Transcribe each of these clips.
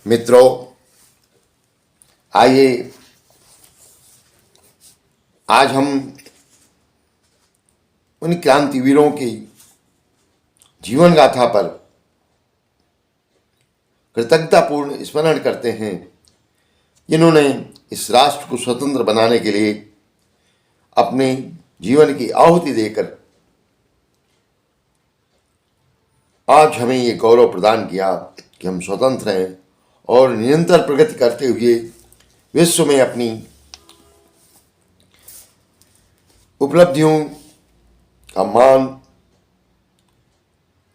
मित्रों, आइए आज हम उन क्रांतिवीरों की जीवन गाथा पर कृतज्ञतापूर्ण स्मरण करते हैं जिन्होंने इस राष्ट्र को स्वतंत्र बनाने के लिए अपने जीवन की आहुति देकर आज हमें ये गौरव प्रदान किया कि हम स्वतंत्र हैं और निरंतर प्रगति करते हुए विश्व में अपनी उपलब्धियों का मान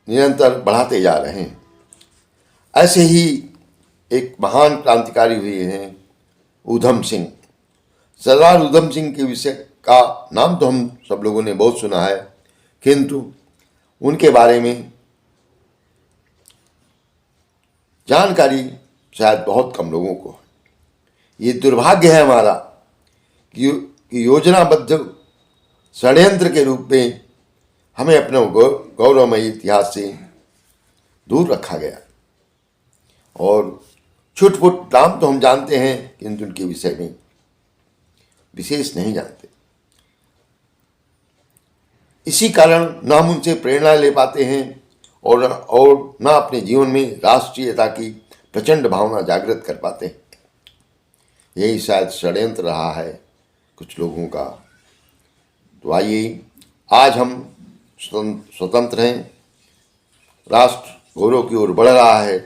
निरंतर बढ़ाते जा रहे हैं। ऐसे ही एक महान क्रांतिकारी हुए हैं ऊधम सिंह। सरदार ऊधम सिंह के विषय का नाम तो हम सब लोगों ने बहुत सुना है, किंतु उनके बारे में जानकारी शायद बहुत कम लोगों को है। ये दुर्भाग्य है हमारा कि योजनाबद्ध षड्यंत्र के रूप में हमें अपने गौरवमयी इतिहास से दूर रखा गया और छुटपुट नाम तो हम जानते हैं किंतु उनके विषय में विशेष नहीं जानते। इसी कारण ना हम उनसे प्रेरणा ले पाते हैं और ना अपने जीवन में राष्ट्रीयता की प्रचंड भावना जागृत कर पाते हैं। यही शायद षड्यंत्र रहा है कुछ लोगों का। तो आइए आज हम स्वतंत्र हैं, राष्ट्र गौरव की ओर बढ़ रहा है,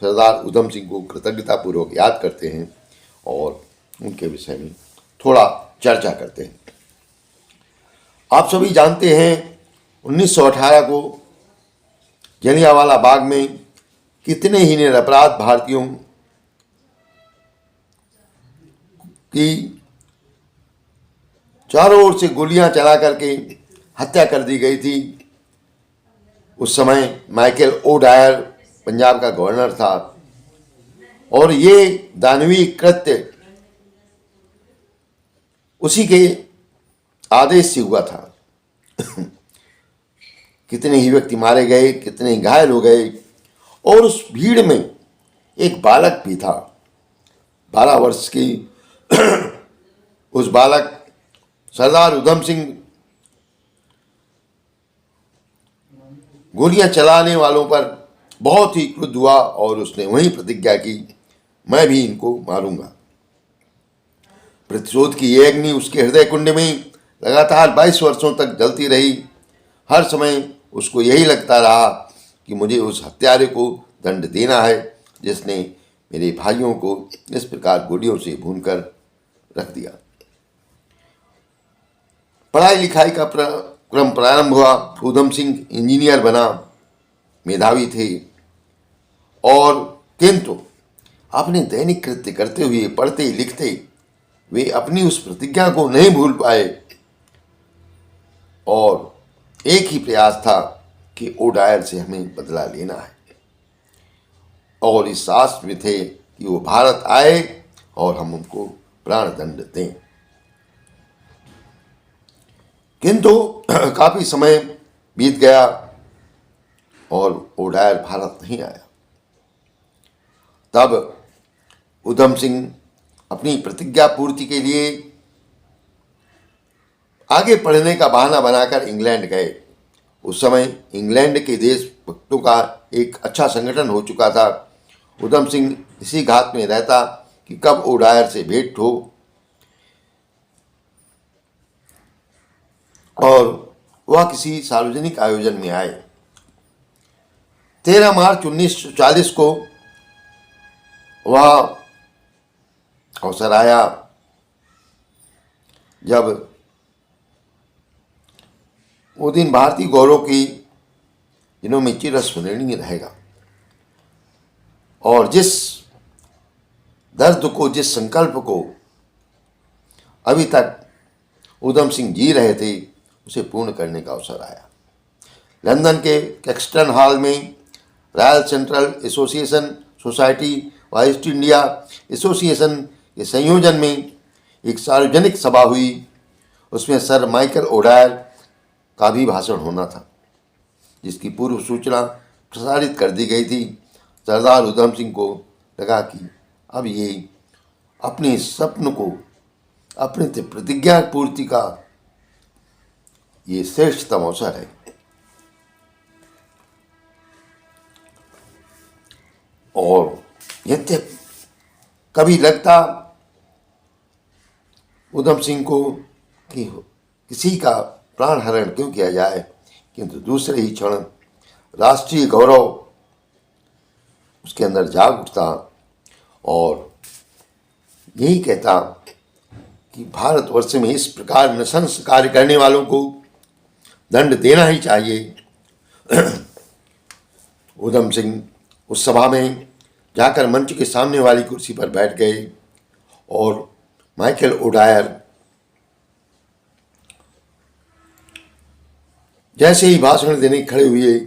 सरदार ऊधम सिंह को कृतज्ञतापूर्वक याद करते हैं और उनके विषय में थोड़ा चर्चा करते हैं। आप सभी जानते हैं 1918 को जलियांवाला बाग में कितने ही निरपराध भारतीयों की चारों ओर से गोलियां चला करके हत्या कर दी गई थी। उस समय माइकल ओ डायर पंजाब का गवर्नर था और ये दानवीय कृत्य उसी के आदेश से हुआ था। कितने ही व्यक्ति मारे गए, कितने ही घायल हो गए और उस भीड़ में एक बालक भी था, 12 वर्ष की। उस बालक सरदार ऊधम सिंह गोलियां चलाने वालों पर बहुत ही क्रुद्ध हुआ और उसने वही प्रतिज्ञा की, मैं भी इनको मारूंगा। प्रतिशोध की ये अग्नि उसके हृदय कुंड में लगातार 22 वर्षों तक जलती रही। हर समय उसको यही लगता रहा कि मुझे उस हत्यारे को दंड देना है जिसने मेरे भाइयों को इस प्रकार गोलियों से भूनकर रख दिया। पढ़ाई लिखाई का क्रम प्रारंभ हुआ। ऊधम सिंह इंजीनियर बना, मेधावी थे और किंतु अपने दैनिक कृत्य करते हुए, पढ़ते लिखते वे अपनी उस प्रतिज्ञा को नहीं भूल पाए और एक ही प्रयास था कि ओ डायर से हमें बदला लेना है और इस आस में थे कि वो भारत आए और हम उनको प्राण दंड दें। किंतु काफी समय बीत गया और ओ डायर भारत नहीं आया। तब ऊधम सिंह अपनी प्रतिज्ञा पूर्ति के लिए आगे पढ़ने का बहाना बनाकर इंग्लैंड गए। उस समय इंग्लैंड के देशभक्तों का एक अच्छा संगठन हो चुका था। ऊधम सिंह इसी घात में रहता कि कब ओ डायर से भेंट हो और वह किसी सार्वजनिक आयोजन में आए। 13 मार्च 1940 को वह अवसर आया जब वो दिन भारतीय गौरव की दिनों में चिरस्मरणीय रहेगा और जिस दर्द को, जिस संकल्प को अभी तक ऊधम सिंह जी रहे थे उसे पूर्ण करने का अवसर आया। लंदन के कैक्सटन हॉल में रॉयल सेंट्रल एसोसिएशन सोसाइटी व ईस्ट इंडिया एसोसिएशन के संयोजन में एक सार्वजनिक सभा हुई। उसमें सर माइकल ओ डायर का भी भाषण होना था, जिसकी पूर्व सूचना प्रसारित कर दी गई थी। सरदार ऊधम सिंह को लगा कि अब ये अपने स्वप्न को, अपने प्रतिज्ञा पूर्ति का ये श्रेष्ठतम अवसर है। और यद्यपि कभी लगता उधम सिंह को कि किसी का प्राण हरण क्यों किया जाए, किंतु दूसरे ही क्षण राष्ट्रीय गौरव उसके अंदर जाग उठता और यही कहता कि भारतवर्ष में इस प्रकार नृशंस कार्य करने वालों को दंड देना ही चाहिए। उधम सिंह उस सभा में जाकर मंच के सामने वाली कुर्सी पर बैठ गए और माइकल ओडायर जैसे ही भाषण देने खड़े हुए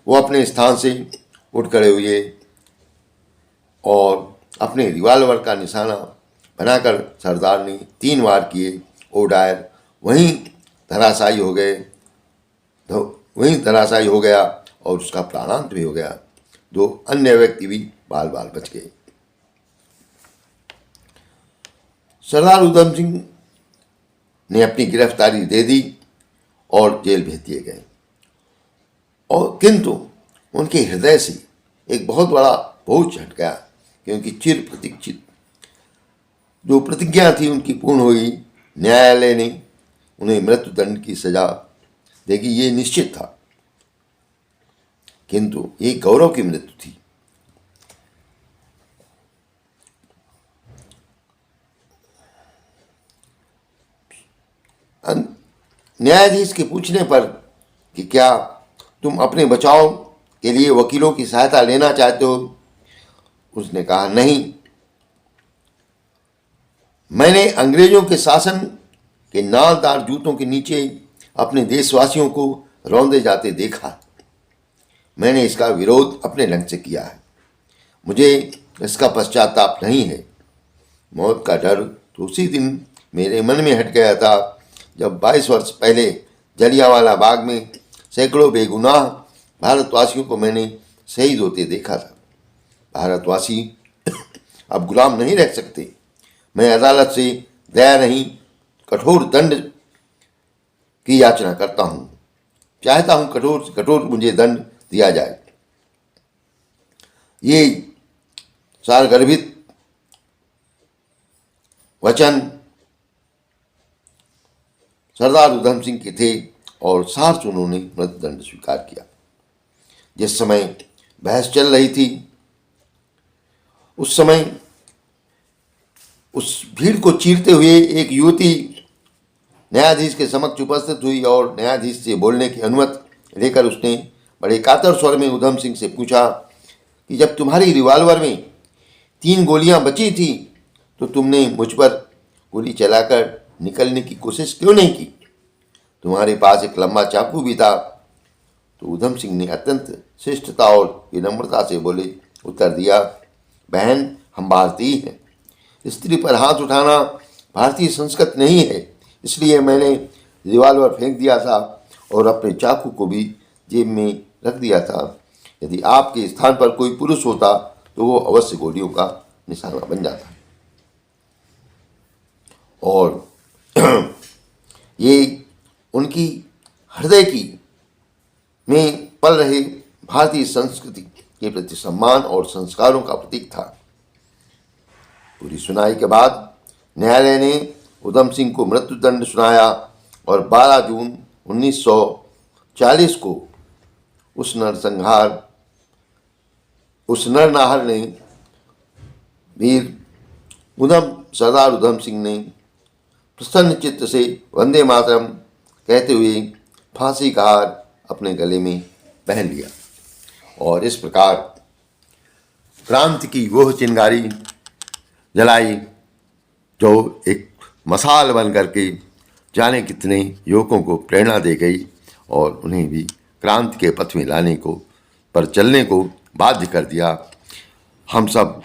वो अपने स्थान से उठ खड़े हुए और अपने रिवाल्वर का निशाना बनाकर सरदार ने 3 वार किए। ओडायर वहीं धराशायी हो गया और उसका प्राणांत भी हो गया। 2 अन्य व्यक्ति भी बाल बाल बच गए। सरदार उधम सिंह ने अपनी गिरफ्तारी दे दी और जेल भेज दिए गए। और किंतु उनके हृदय से एक बहुत बड़ा बोझ हट गया, क्योंकि चिर प्रतीक्षित जो प्रतिज्ञा थी उनकी पूर्ण हुई। न्यायालय ने उन्हें मृत्युदंड की सजा देगी, ये निश्चित था, किंतु ये गौरव की मृत्यु थी। न्यायाधीश के पूछने पर कि क्या तुम अपने बचाव के लिए वकीलों की सहायता लेना चाहते हो, उसने कहा नहीं, मैंने अंग्रेजों के शासन के नालदार जूतों के नीचे अपने देशवासियों को रौंदे जाते देखा। मैंने इसका विरोध अपने ढंग से किया है, मुझे इसका पश्चाताप नहीं है। मौत का डर तो उसी दिन मेरे मन में हट गया था जब 22 वर्ष पहले जलियांवाला बाग में सैकड़ों बेगुनाह भारतवासियों को मैंने शहीद होते देखा था। भारतवासी अब गुलाम नहीं रह सकते। मैं अदालत से दया नहीं, कठोर दंड की याचना करता हूं। चाहता हूं कठोर से कठोर मुझे दंड दिया जाए। ये सारगर्भित वचन सरदार उधम सिंह के थे और साहस उन्होंने मृत्युदंड स्वीकार किया। जिस समय बहस चल रही थी उस समय उस भीड़ को चीरते हुए एक युवती न्यायाधीश के समक्ष उपस्थित हुई और न्यायाधीश से बोलने की अनुमति लेकर उसने बड़े कातर स्वर में उधम सिंह से पूछा कि जब तुम्हारी रिवॉल्वर में 3 गोलियां बची थी तो तुमने मुझ पर गोली चलाकर निकलने की कोशिश क्यों नहीं की? तुम्हारे पास एक लंबा चाकू भी था। तो उधम सिंह ने अत्यंत शिष्टता और विनम्रता से उत्तर दिया, बहन, हम भारतीय हैं। स्त्री पर हाथ उठाना भारतीय संस्कृति नहीं है, इसलिए मैंने रिवॉल्वर फेंक दिया था और अपने चाकू को भी जेब में रख दिया था। यदि आपके स्थान पर कोई पुरुष होता तो वो अवश्य गोलियों का निशाना बन जाता। और ये उनकी हृदय की में पल रहे भारतीय संस्कृति के प्रति सम्मान और संस्कारों का प्रतीक था। पूरी सुनाई के बाद न्यायालय ने उधम सिंह को मृत्युदंड सुनाया और 12 जून 1940 को उस नरनाहर ने वीर सरदार उधम सिंह ने प्रसन्न चित्त से वंदे मातरम कहते हुए फांसी का हार अपने गले में पहन लिया। और इस प्रकार क्रांति की वह चिंगारी जलाई जो एक मसाल बन करके जाने कितने युवकों को प्रेरणा दे गई और उन्हें भी क्रांति के पथ में लाने को पर चलने को बाध्य कर दिया। हम सब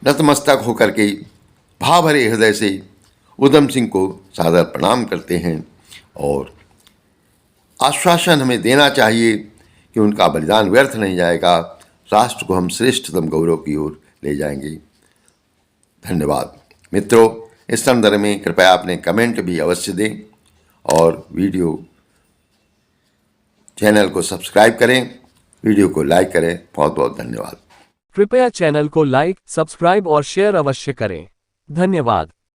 नतमस्तक होकर के भाव भरे हृदय से उधम सिंह को सादर प्रणाम करते हैं और आश्वासन हमें देना चाहिए कि उनका बलिदान व्यर्थ नहीं जाएगा। राष्ट्र को हम श्रेष्ठतम गौरव की ओर ले जाएंगे। धन्यवाद मित्रों। इस संदर्भ में कृपया अपने कमेंट भी अवश्य दें और चैनल को सब्सक्राइब करें, वीडियो को लाइक करें। बहुत बहुत धन्यवाद। कृपया चैनल को लाइक, सब्सक्राइब और शेयर अवश्य करें। धन्यवाद।